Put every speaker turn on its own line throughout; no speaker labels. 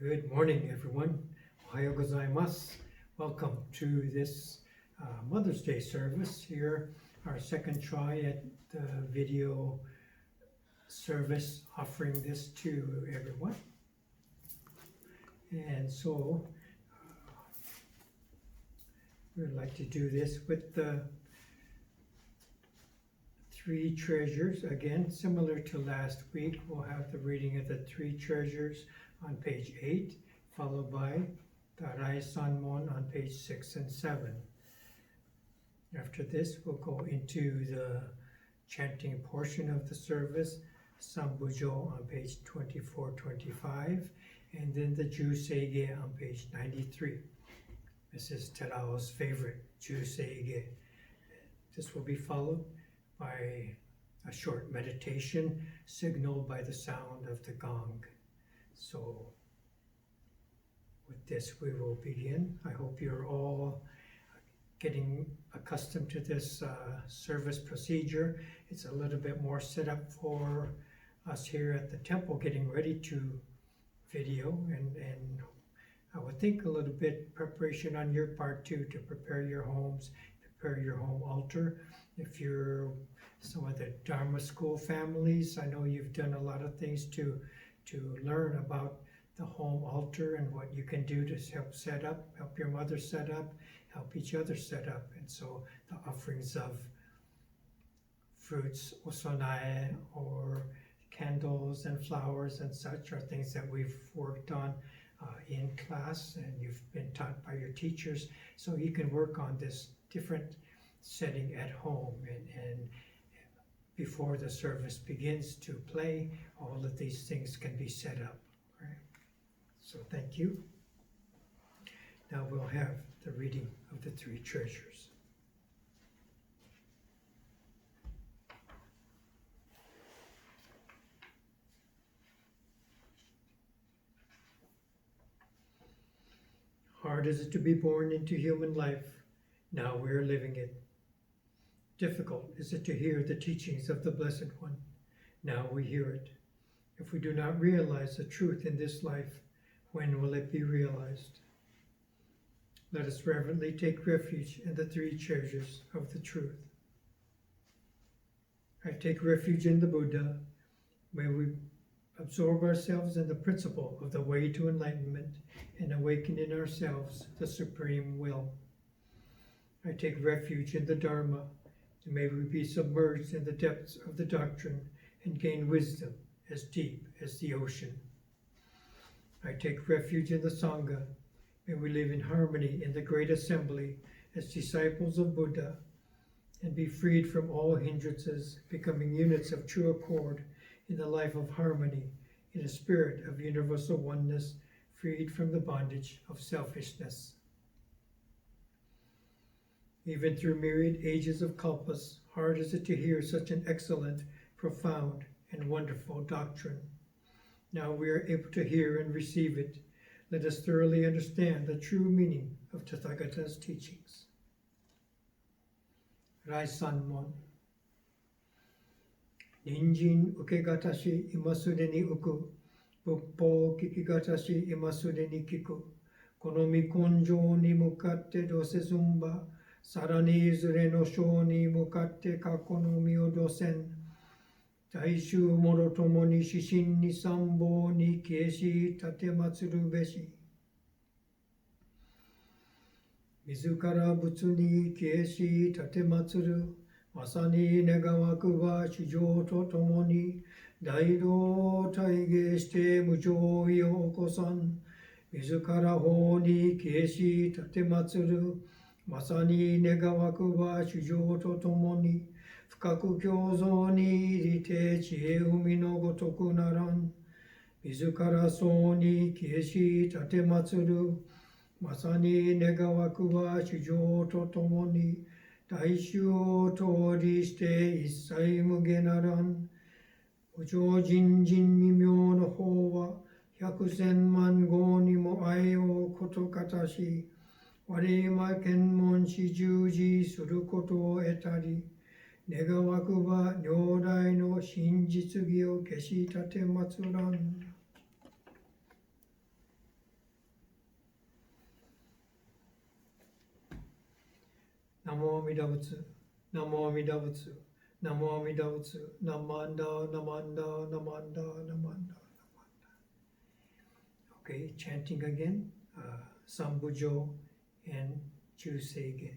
Good morning, everyone. Ohayo gozaimasu. Welcome to this Mother's Day service here, our second try at the video service, offering this to everyone. And so we'd like to do this with the three treasures. Again, similar to last week, we'll have the reading of the three treasures on page 8, followed by the Rai Son Mon on page 6 and 7. After this, we'll go into the chanting portion of the service, Sambuji on page 24-25, and then the Juseigei on page 93. This is Terao's favorite, Juseigei. This will be followed by a short meditation signaled by the sound of the gong. So with this we will begin. I hope you're all getting accustomed to this service procedure. It's a little bit more set up for us here at the temple getting ready to video, and I would think a little bit preparation on your part too, to prepare your homes, prepare your home altar. If you're some of the Dharma school families, I know you've done a lot of things to learn about the home altar and what you can do to help set up, help your mother set up, help each other set up. And so the offerings of fruits, osonae, or candles and flowers and such are things that we've worked on in class, and you've been taught by your teachers. So you can work on this different setting at home, and before the service begins to play, all of these things can be set up. Right? So thank you. Now we'll have the reading of the three treasures. Hard is it to be born into human life. Now we are living it. Difficult is it to hear the teachings of the Blessed One. Now we hear it. If we do not realize the truth in this life, when will it be realized? Let us reverently take refuge in the three treasures of the truth. I take refuge in the Buddha. May we absorb ourselves in the principle of the way to enlightenment and awaken in ourselves the supreme will. I take refuge in the Dharma. May we be submerged in the depths of the doctrine and gain wisdom as deep as the ocean. I take refuge in the Sangha. May we live in harmony in the great assembly as disciples of Buddha and be freed from all hindrances, becoming units of true accord in the life of harmony, in a spirit of universal oneness, freed from the bondage of selfishness. Even through myriad ages of kalpas, hard is it to hear such an excellent, profound, and wonderful doctrine. Now we are able to hear and receive it. Let us thoroughly understand the true meaning of Tathagata's teachings. Rai Son Mon. Ninjin ukegatashi imasure ni uku, buppo kikigatashi imasure ni kiku, konomi konjo ni mukatte dose zumba, sarani izure no sho ni mukatte kako no mi o dosen, daishu moro tomo ni shishin ni sambo ni kieshi tatematsuru beshi. Mizukara butsu ni kieshi tatematsuru, masani negawaku wa shujo to tomo ni, daido taige shite mujoi o okosan, mizukara ho ni kieshi tatematsuru, masani negawaku wa shujo to tomo ni, fukaku kyozo ni irite chie umi no gotoku naran, mizukara so ni kieshi tatematsuru, masani negawaku wa shujo to tomo ni, daishu o tori shite issai muge naran, ujo jinjin mimyo no ho wa, 100,000 man go ni mo ai o koto katashi, 我今検問し従事することを得たり、願わくば如来の真実義を消し立てまつらん。Namo Amida Butsu, Namo Amida Butsu, Namo Amida Butsu, Namanda, Namanda, Namanda, Namanda. Okay, chanting again, Sambujo and Juseigei.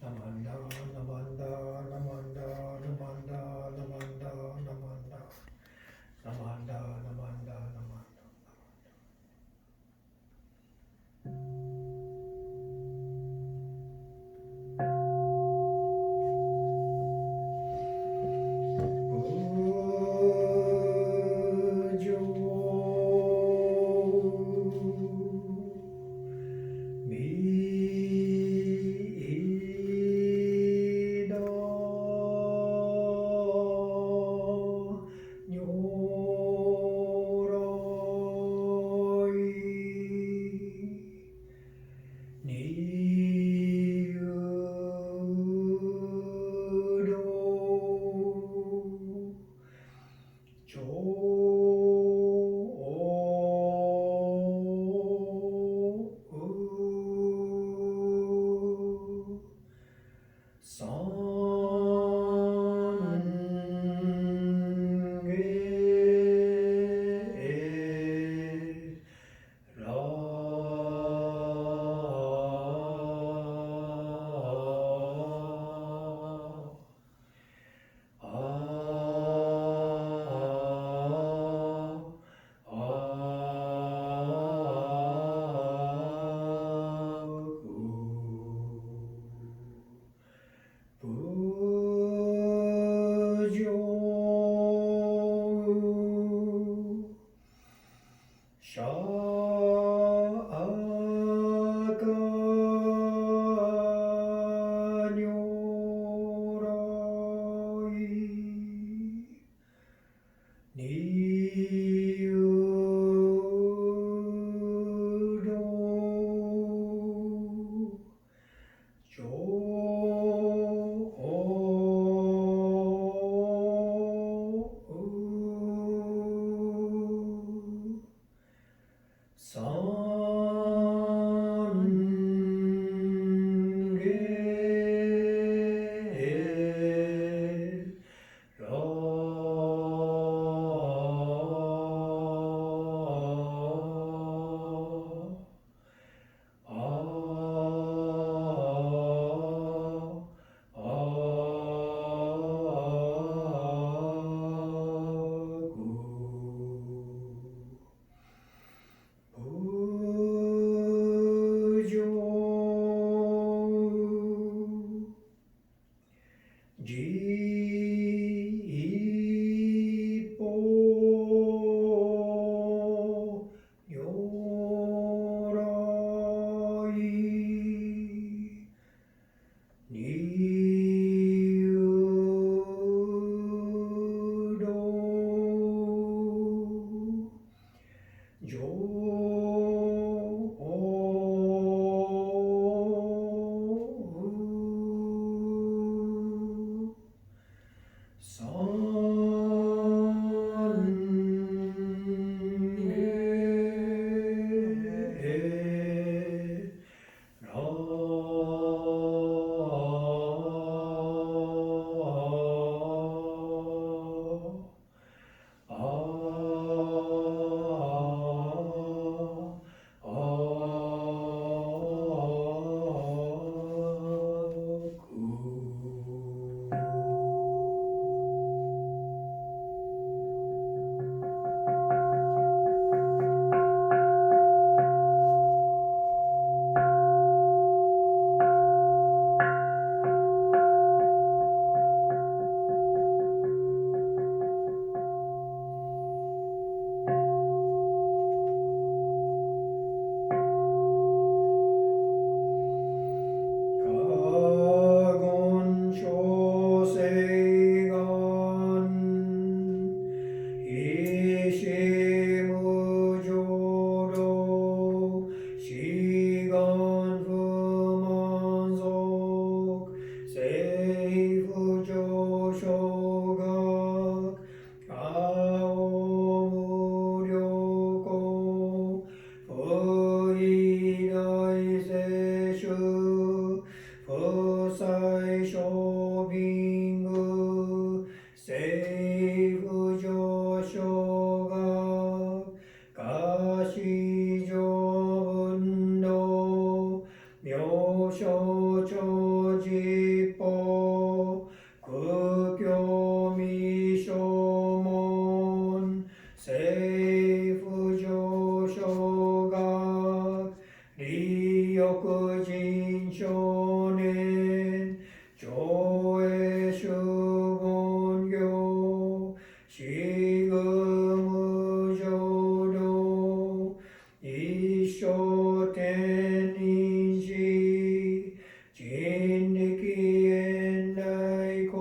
Namanda, Namanda, Namanda, Namanda, Namanda, Namanda, Namanda, Namanda, Namanda. 四条運動妙正長実法空教未正門政府上昇学利欲人少年上映主文業四無浄土一生天人寺人力縁内向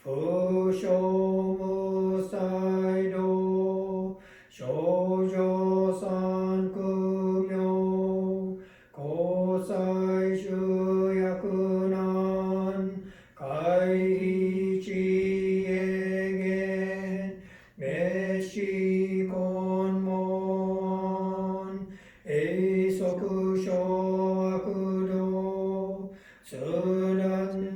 不正無才道少女三苦名交際集約難回避知恵言滅死根門永息小悪道通断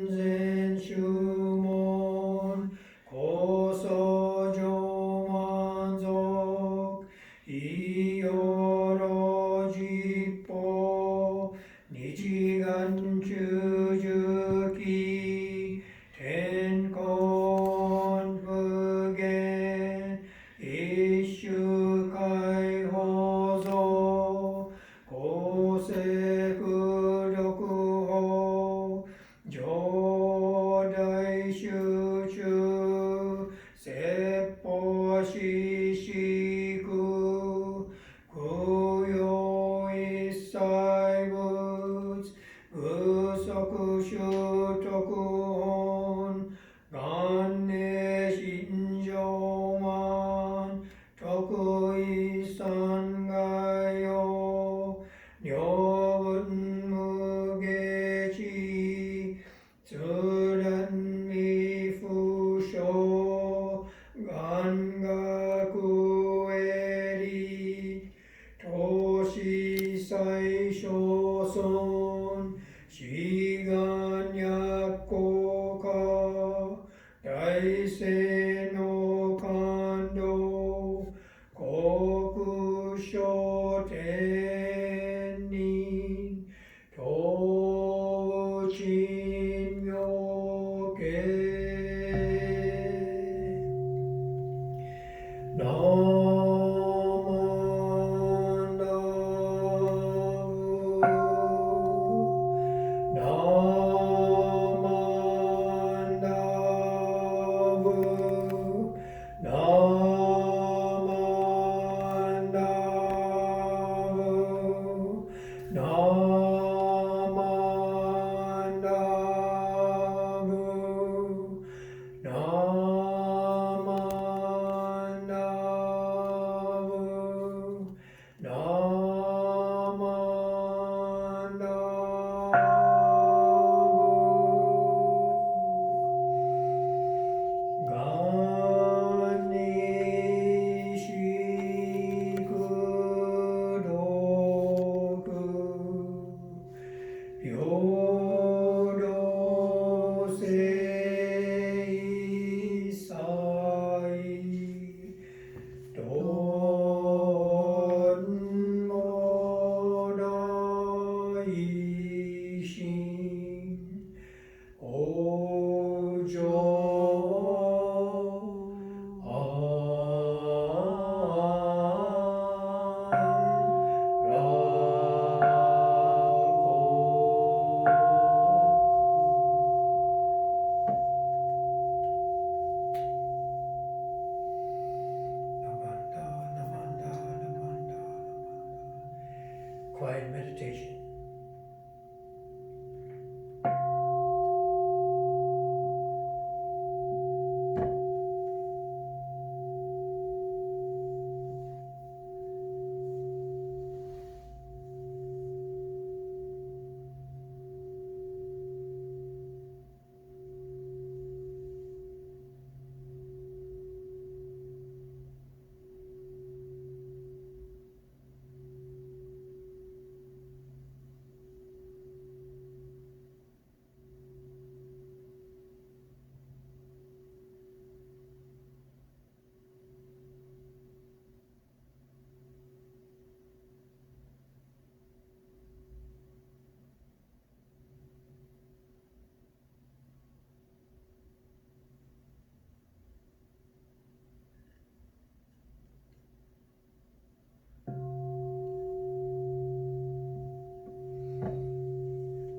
善宗門高僧上満足異様老実法日願中十期天根不言一種解放像公正不力法上大集中説法四四苦空用一切物無足修徳本願念心上満徳一三概要両分無下知通断未不詳願学営利投資最小損志願薬効果大聖の感動国書天人東鎮妙慶ナマンダブナマンダブナマンダブナマンダブナマンダブナマンダブがんにしくどく平等性際どんも大心往生Quiet meditation.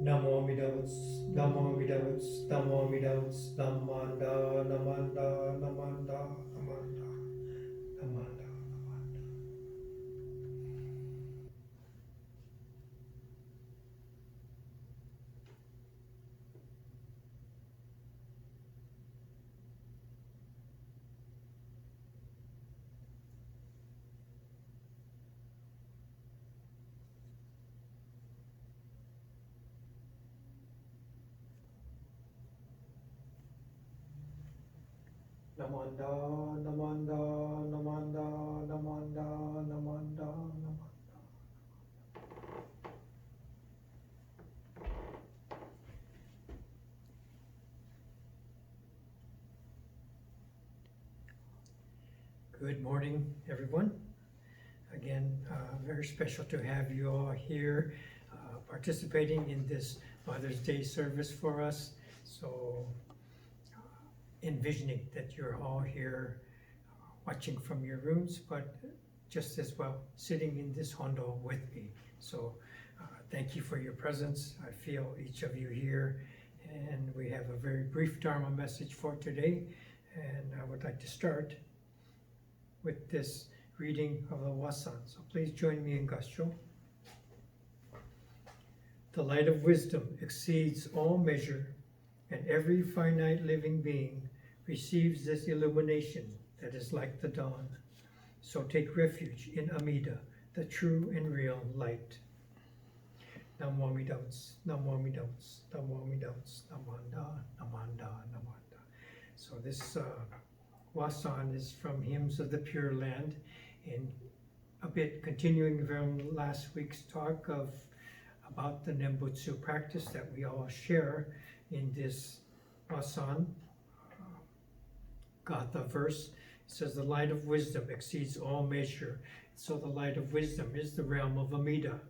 Namo Amida Butsu, Namo Amida Butsu, Namo Amida Butsu, Namanda, Namanda, Namanda, Namanda, Namanda, Namanda. Namanda, Namanda, Namanda, Namanda, Namanda, Namanda. Good morning, everyone. Again, very special to have you all here participating in this Mother's Day service for us. So, envisioning that you're all here watching from your rooms, but just as well sitting in this hondo with me. So, thank you for your presence. I feel each of you here, and we have a very brief Dharma message for today. And I would like to start with this reading of the Wasan. So please join me in Gassho. The light of wisdom exceeds all measure, and every finite living being receives this illumination that is like the dawn. So take refuge in Amida, the true and real light. Namo Amida Butsu, Namo Amida Butsu, Namo Amida Butsu, Namanda, Namanda, Namanda. So this Wasan is from Hymns of the Pure Land, and a bit continuing from last week's talk about the Nembutsu practice that we all share in this Wasan Gatha verse. It says, the light of wisdom exceeds all measure. So the light of wisdom is the realm of Amida.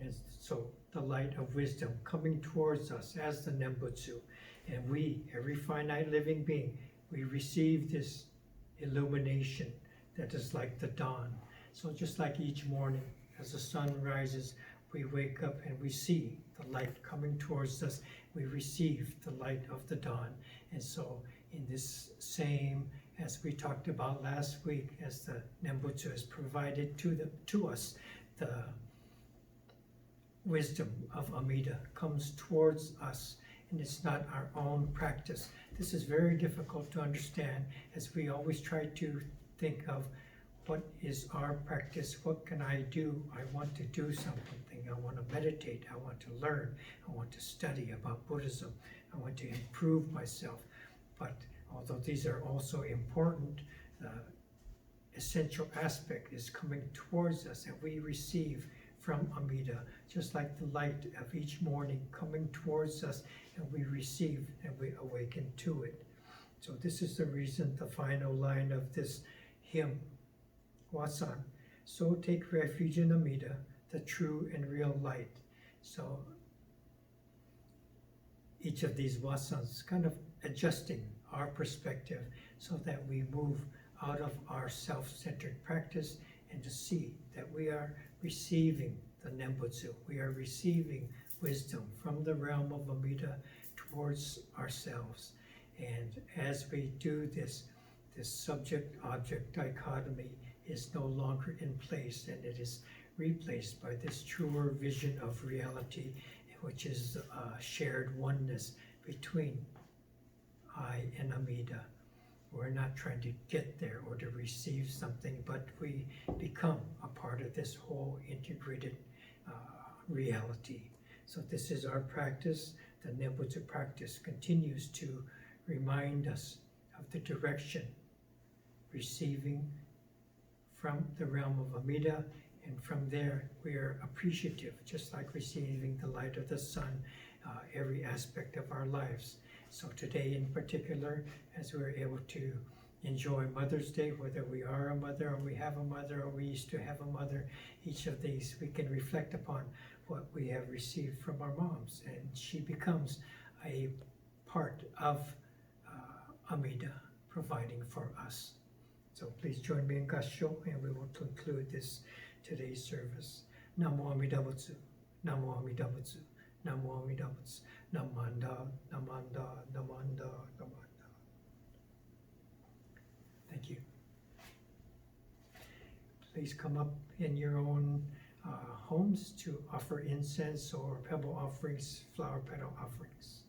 And so the light of wisdom coming towards us as the Nembutsu. And we, every finite living being, we receive this illumination that is like the dawn. So just like each morning, as the sun rises, we wake up and we see the light coming towards us. We receive the light of the dawn. And so in this same, as we talked about last week, as the Nembutsu has provided to us, the wisdom of Amida comes towards us, and it's not our own practice. This is very difficult to understand, as we always try to think of what is our practice, what can I do? I want to do something, I want to meditate, I want to learn, I want to study about Buddhism, I want to improve myself. But although these are also important, the essential aspect is coming towards us, and we receive from Amida, just like the light of each morning coming towards us, and we receive and we awaken to it. So this is the reason, the final line of this hymn, Wasan. So take refuge in Amida, the true and real light. So each of these Wasans kind of adjusting our perspective so that we move out of our self-centered practice and to see that we are receiving the Nembutsu. We are receiving wisdom from the realm of Amida towards ourselves. And as we do this, this subject-object dichotomy is no longer in place, and it is replaced by this truer vision of reality, which is shared oneness between I and Amida. We're not trying to get there or to receive something, but we become a part of this whole integrated reality. So this is our practice. The Nembutsu practice continues to remind us of the direction, receiving from the realm of Amida, and from there we are appreciative, just like receiving the light of the sun, every aspect of our lives. So today in particular, as we're able to enjoy Mother's Day, whether we are a mother or we have a mother or we used to have a mother, each of these we can reflect upon what we have received from our moms, and she becomes a part of Amida providing for us. So please join me in Gassho, and we will conclude today's service. Namo Amida Butsu, Namo Amida Butsu, Namo Amida Butsu. Namanda, Namanda, Namanda, Namanda. Thank you. Please come up in your own homes to offer incense or pebble offerings, flower petal offerings.